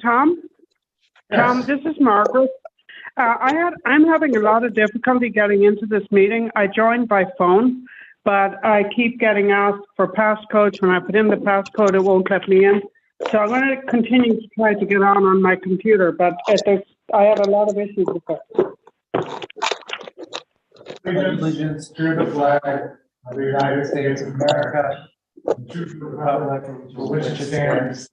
Tom, Yes. this is Margaret. I'm having a lot of difficulty getting into this meeting. I joined by phone, but I keep getting asked for passcodes. When I put in the passcode, it won't let me in. So I'm going to continue to try to get on my computer, but I have a lot of issues with it. Allegiance to the flag of the United States of America, and to the republic for which it stands,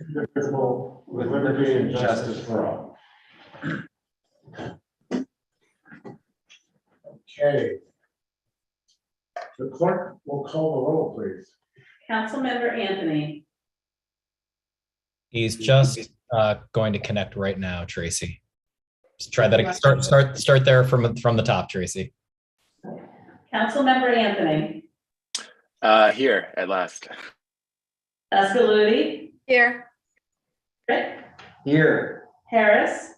indivisible, with liberty and justice for all. Okay. The clerk will call the roll, please. Councilmember Anthony, He's just going to connect right now, Tracy. Just try that. Start there from the top, Tracy. Councilmember Anthony, Here at last. Escaludi, Here. Frick, Here. Harris,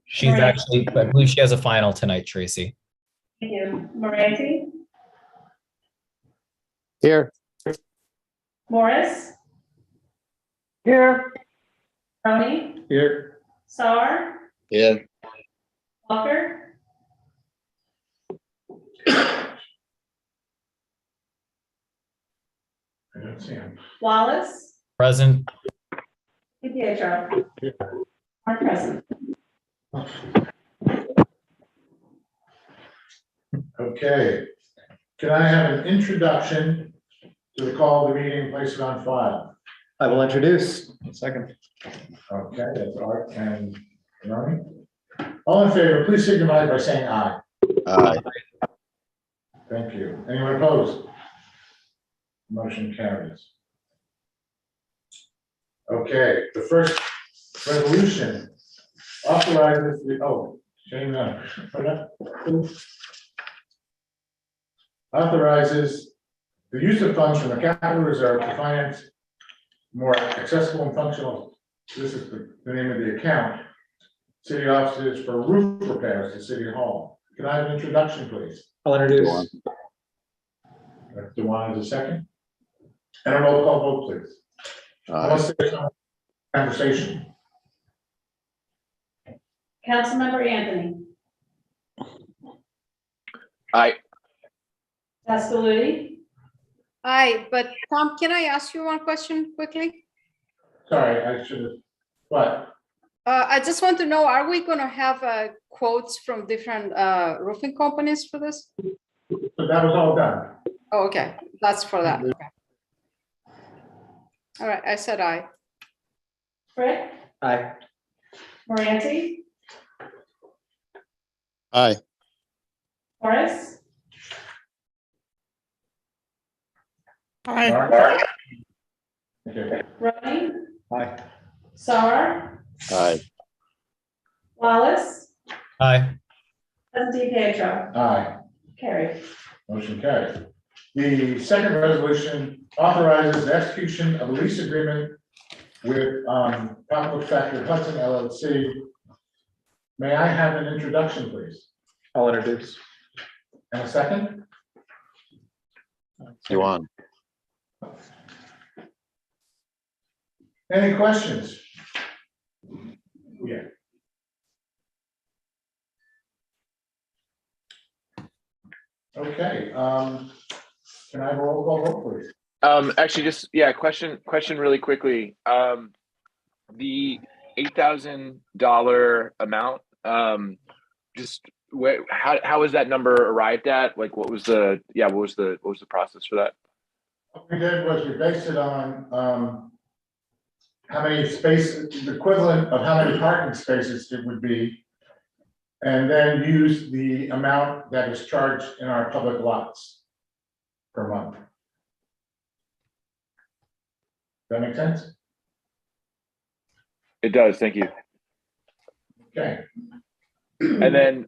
She's Right. actually, I believe she has a final tonight, Tracy. thank you. Moranti, Here. Morris, Here, Tony, Here. Sar, Yeah. Walker, I don't see him. Wallace, Present. DiPietro. Are present. Okay. Can I have an introduction to the call of the meeting, place it on file? I will introduce. Second. Okay, that's Art and Ronnie. All in favor, please signify by saying aye. Aye. Thank you. Anyone opposed? Motion carries. Okay, the first resolution authorizes Shane, authorizes the use of funds from the capital reserve to finance more accessible and functional, this is the name of the account, city offices for roof repairs to City Hall. Can I have an introduction, please? I'll introduce. Dewan is a second. And a roll call vote, please. Unless there's no conversation. Councilmember Anthony, Aye. Escaludi, Hi, but Tom, can I ask you one question quickly? Sorry, I should have, what? I just want to know, are we going to have quotes from different roofing companies for this? But that was all done. Oh, okay, that's for that. Okay. All right, I said aye. Frick, Aye. Moranti, Aye. Morris, Mark? Okay, Ronnie, Aye. Sar, Aye. Wallace, Aye. and DiPietro. aye, Carried. motion carries. The second resolution authorizes the execution of a lease agreement with Tropical Factory Hudson LLC. May I have an introduction, please? I'll introduce. And a second? Dewan. Any questions? Yeah. Okay, can I have a roll call vote, please? Actually, just question really quickly. The $8,000 amount. Just how was that number arrived at? Like, what was the process for that? What we did was we based it on how many spaces, the equivalent of how many parking spaces it would be, and then use the amount that is charged in our public lots per month. That make sense? It does. Thank you. Okay. And then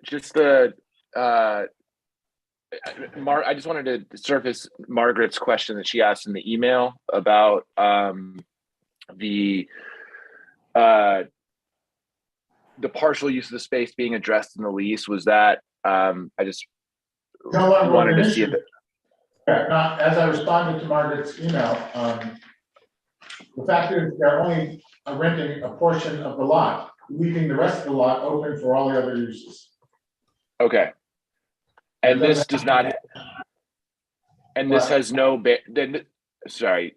just the I just wanted to surface Margaret's question that she asked in the email about the the partial use of the space being addressed in the lease, was that, I just No longer wanted an to see issue. it. Yeah, as I responded to Margaret's email, the fact is they're only renting a portion of the lot, leaving the rest of the lot open for all the other uses. Okay. And this does not, and this What? has no, then, sorry,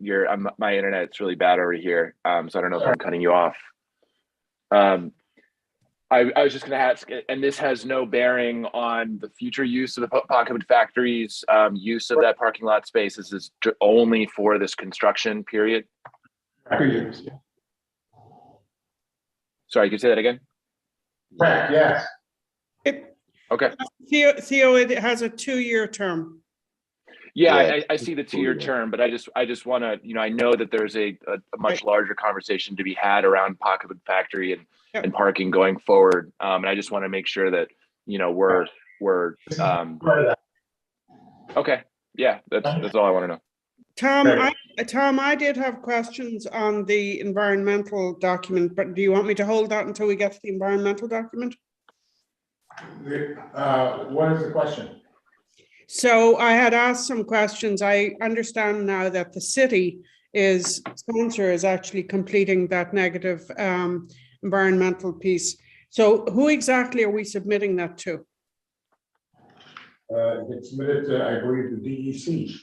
my internet's really bad over here, so I don't know if I'm cutting you off. I was just gonna ask, and this has no bearing on the future use of the Pocket Factory's use of that parking lot space. This is only for this construction period? Correct. Sorry, can you say that again? Correct, yes. Okay. Theo, it has a 2-year term. Yeah, I see the 2-year term, but I just want to, I know that there's a much larger conversation to be had around Pocketwood Factory and parking going forward. And I just want to make sure that, we're okay. Yeah, that's all I want to know. Tom, I did have questions on the environmental document, but do you want me to hold that until we get to the environmental document? What is the question? So I had asked some questions. I understand now that the city sponsor is actually completing that negative environmental piece. So who exactly are we submitting that to? It's submitted to, I believe, the DEC.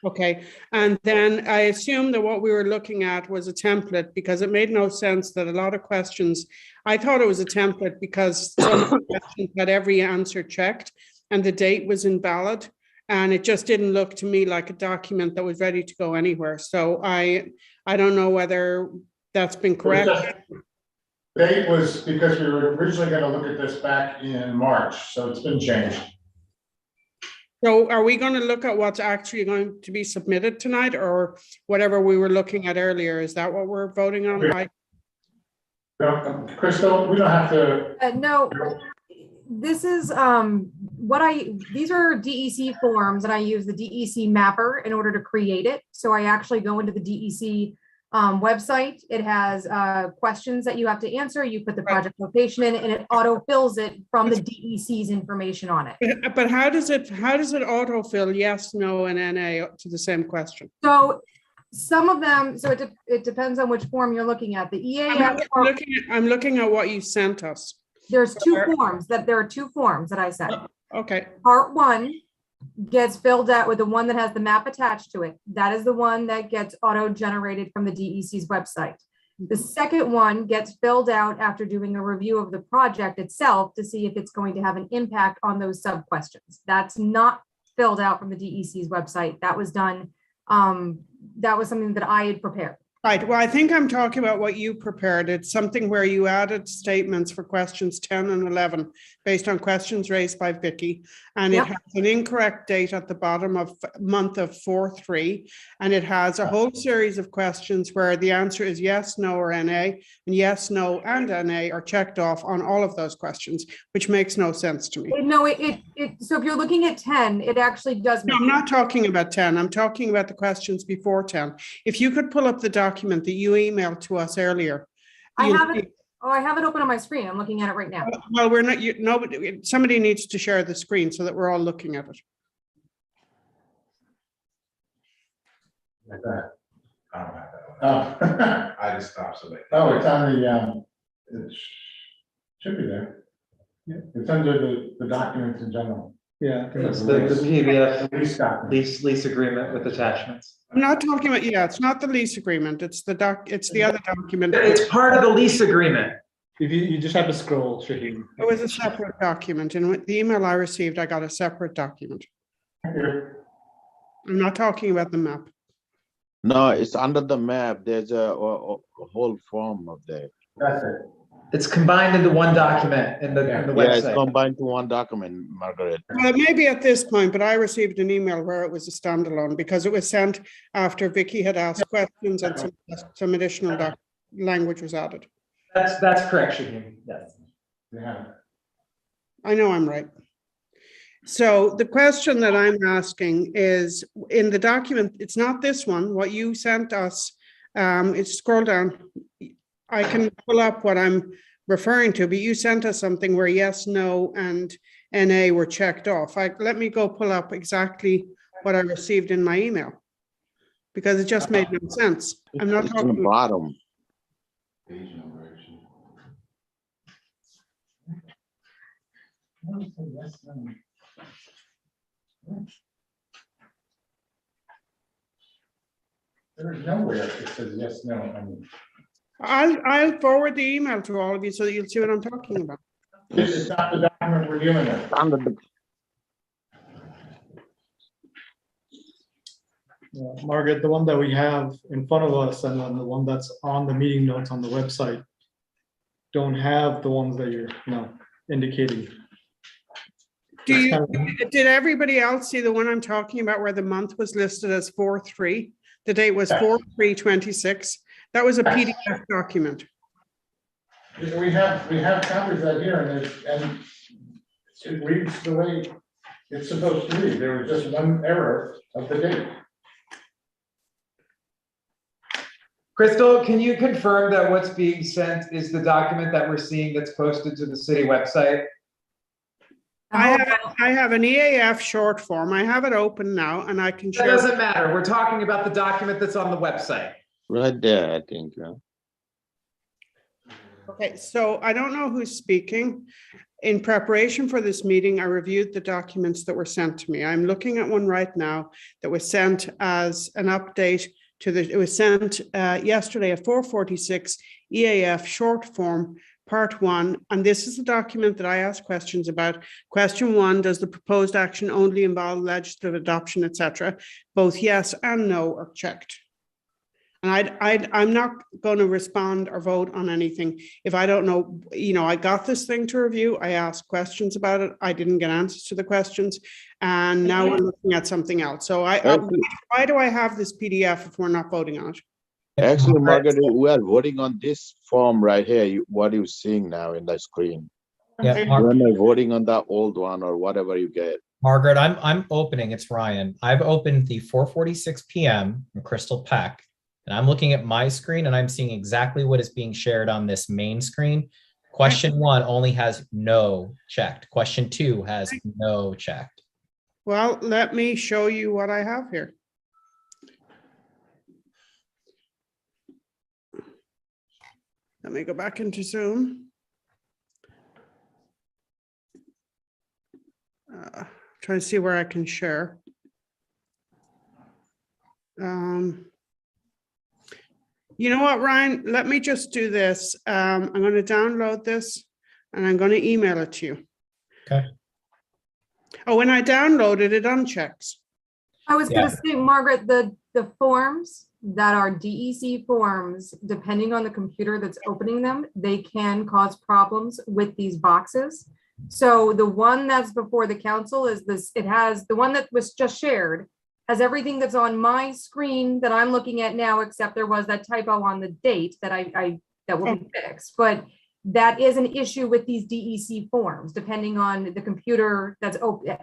Okay, and then I assume that what we were looking at was a template because it made no sense that a lot of questions, I thought it was a template because some of the questions had every answer checked and the date was invalid. And it just didn't look to me like a document that was ready to go anywhere. So I don't know whether that's been correct. The date was because we were originally going to look at this back in March, so it's been changed. So are we going to look at what's actually going to be submitted tonight or whatever we were looking at earlier? Is that what we're voting on? No, Crystal, we don't have to. No, this is these are DEC forms and I use the DEC mapper in order to create it. So I actually go into the DEC website. It has questions that you have to answer. You put the project location in and it auto fills it from the DEC's information on it. But how does it autofill yes, no, and NA to the same question? So some of them, so it depends on which form you're looking at. The EAF form, I'm looking at what you sent us. there are two forms that I sent. Okay. Part 1 gets filled out with the one that has the map attached to it. That is the one that gets auto-generated from the DEC's website. The second one gets filled out after doing a review of the project itself to see if it's going to have an impact on those sub-questions. That's not filled out from the DEC's website. That was done, that was something that I had prepared. Right. Well, I think I'm talking about what you prepared. It's something where you added statements for questions 10 and 11 based on questions raised by Vicky. And it has an incorrect date at the bottom of month of 4/3. And it has a whole series of questions where the answer is yes, no, or NA. And yes, no, and NA are checked off on all of those questions, which makes no sense to me. No, so if you're looking at 10, it actually does. No, I'm not talking about 10. I'm talking about the questions before 10. If you could pull up the document that you emailed to us earlier. I have it open on my screen. I'm looking at it right now. Well, we're not, somebody needs to share the screen so that we're all looking at it. Like that. I don't have that one. Oh. I just stopped so they. Oh, it's on the, it should be there. Yeah, it's under the documents in general. Yeah, it's the PDF Lease document. lease agreement with attachments. I'm not talking about, it's not the lease agreement. It's the other document. It's part of the lease agreement. If you just have to scroll, Shaheen. It was a separate document. And with the email I received, I got a separate document. Here. I'm not talking about the map. No, it's under the map. There's a whole form of there. That's it. It's combined into one document in the Yeah, it's website. combined to one document, Margaret. Well, it may be at this point, but I received an email where it was a standalone because it was sent after Vicky had asked questions and some additional language was added. That's correct, Shaheen. Yes. Yeah. I know I'm right. So the question that I'm asking is in the document, it's not this one, what you sent us, it's scroll down. I can pull up what I'm referring to, but you sent us something where yes, no, and NA were checked off. Let me go pull up exactly what I received in my email, because it just made no sense. I'm not It's in the talking, bottom. Page number, actually. There is nowhere it says yes, no, I mean. I'll forward the email to all of you so that you'll see what I'm talking about. It's not the document we're dealing with. Under the, Margaret, the one that we have in front of us and then the one that's on the meeting notes on the website don't have the ones that you're, indicating. Did everybody else see the one I'm talking about where the month was listed as 4/3? The date was 4/3/26. That was a PDF document. We have copies of that here, and it reads the way it's supposed to read. There was just one error of the date. Crystal, can you confirm that what's being sent is the document that we're seeing that's posted to the city website? I have an EAF short form. I have it open now and I can That share. doesn't matter. We're talking about the document that's on the website. right there, I think. Okay, so I don't know who's speaking. In preparation for this meeting, I reviewed the documents that were sent to me. I'm looking at one right now that was sent as an update to it was sent yesterday at 4:46 EAF short form, part 1. And this is the document that I asked questions about. Question 1, does the proposed action only involve legislative adoption, etc.? Both yes and no are checked. And I'm not going to respond or vote on anything if I don't know. I got this thing to review. I asked questions about it. I didn't get answers to the questions. And now we're looking at something else. So why do I have this PDF if we're not voting on it? Actually, Margaret, we are voting on this form right here. What you're seeing now in the screen. Yeah, We're not voting on the old one or whatever you get. Margaret, I'm opening, it's Ryan. I've opened the 4:46 PM from Crystal Peck, and I'm looking at my screen and I'm seeing exactly what is being shared on this main screen. Question 1 only has no checked. Question 2 has no checked. Well, let me show you what I have here. Let me go back into Zoom. Try to see where I can share. You know what, Ryan? Let me just do this. I'm going to download this and I'm going to email it to you. Okay. Oh, when I download it, it unchecks. I was going to say, Margaret, the forms that are DEC forms, depending on the computer that's opening them, they can cause problems with these boxes. So the one that's before the council is this, it has the one that was just shared, has everything that's on my screen that I'm looking at now, except there was that typo on the date that that will be fixed. But that is an issue with these DEC forms, depending on the computer that's open.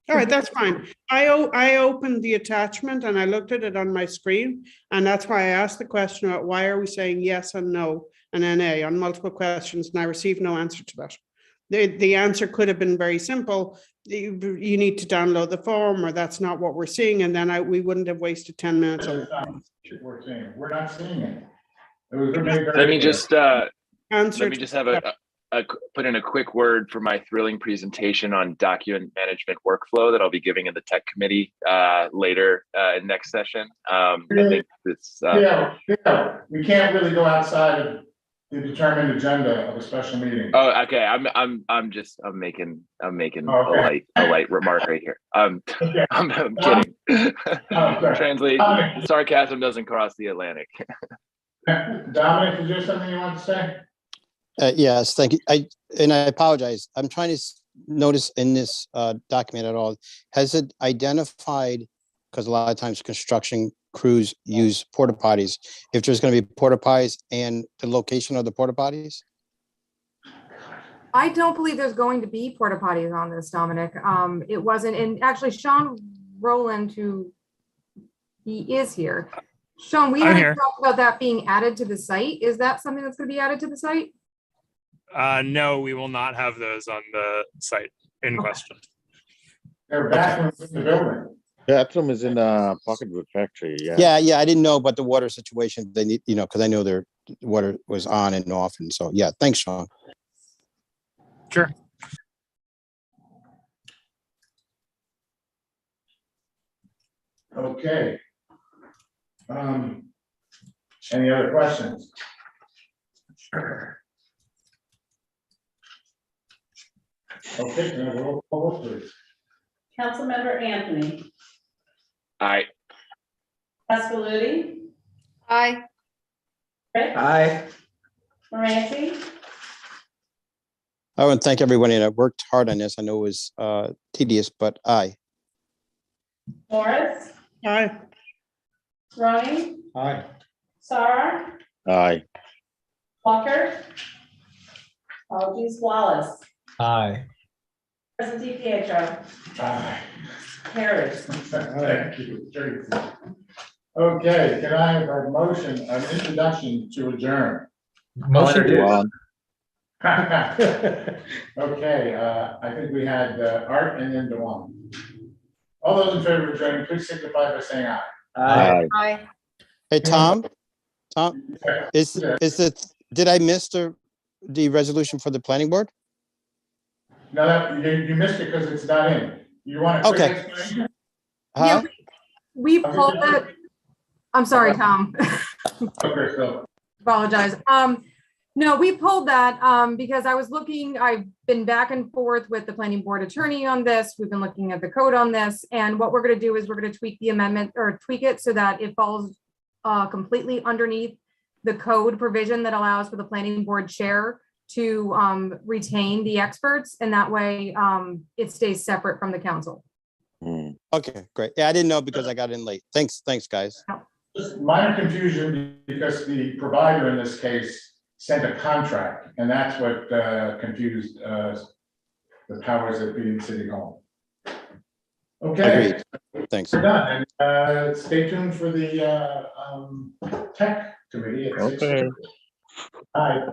All right, that's fine. I opened the attachment and I looked at it on my screen. And that's why I asked the question about why are we saying yes and no and NA on multiple questions, and I received no answer to that. The answer could have been very simple. You need to download the form, or that's not what we're seeing, and then we wouldn't have wasted 10 minutes on it. We're not seeing it. It was made very Let me clear. just have put in a quick word for my thrilling presentation on document management workflow that I'll be giving in the tech committee later in next session. I think this. We can't really go outside of the determined agenda of a special meeting. Oh, okay. I'm making a light remark right here. I'm kidding. Translate. Sarcasm doesn't cross the Atlantic. Dominic, is there something you want to say? Yes, thank you. I apologize. I'm trying to notice in this document at all, has it identified, because a lot of times construction crews use porta potties, if there's going to be porta potties and the location of the porta potties? I don't believe there's going to be porta potties on this, Dominic. It wasn't, and actually Sean Rowland, he is here. Sean, we haven't talked about that being added to the site. Is that something that's going to be added to the site? No, we will not have those on the site in question. There are bathrooms in the building. Bathroom is in Pocketwood Factory, yeah. Yeah, I didn't know about the water situation. They need, because I know their water was on and off, and so, yeah, thanks, Sean. Sure. Okay. Any other questions? Okay, can I have a roll call, please? Councilmember Anthony, Aye. Pascaluty, Aye. Fritz, Aye. Moranti, I want to thank everybody that worked hard on this. I know it was tedious, but aye. Morris, Aye. Ronnie, Aye. Sarah, Aye. Walker. Apologies, Wallace. Aye. President Pietro. Aye. Carries. Thank you, Tracy. Okay, can I have a motion, an introduction to adjourn? Motion to One. Okay, I think we had Art and then Dewan. All those in favor of adjourning, please signify by saying aye. Aye. Aye. Hey, Tom, is Yeah. did I miss the resolution for the planning board? No, you missed it because it's not in. You want to? Okay. Yeah, Huh? we pulled it. I'm sorry, Tom. Okay, so, Apologize. No, we pulled that because I was looking, I've been back and forth with the planning board attorney on this. We've been looking at the code on this. And what we're going to do is we're going to tweak the amendment or tweak it so that it falls completely underneath the code provision that allows for the planning board chair to retain the experts. And that way it stays separate from the council. Okay, great. Yeah, I didn't know because I got in late. Thanks, guys. just minor confusion because the provider in this case sent a contract, and that's what confused the powers that be in City Hall. Okay. Agreed. Thanks. We're done, and stay tuned for the tech committee. At 6:30. Okay. Bye.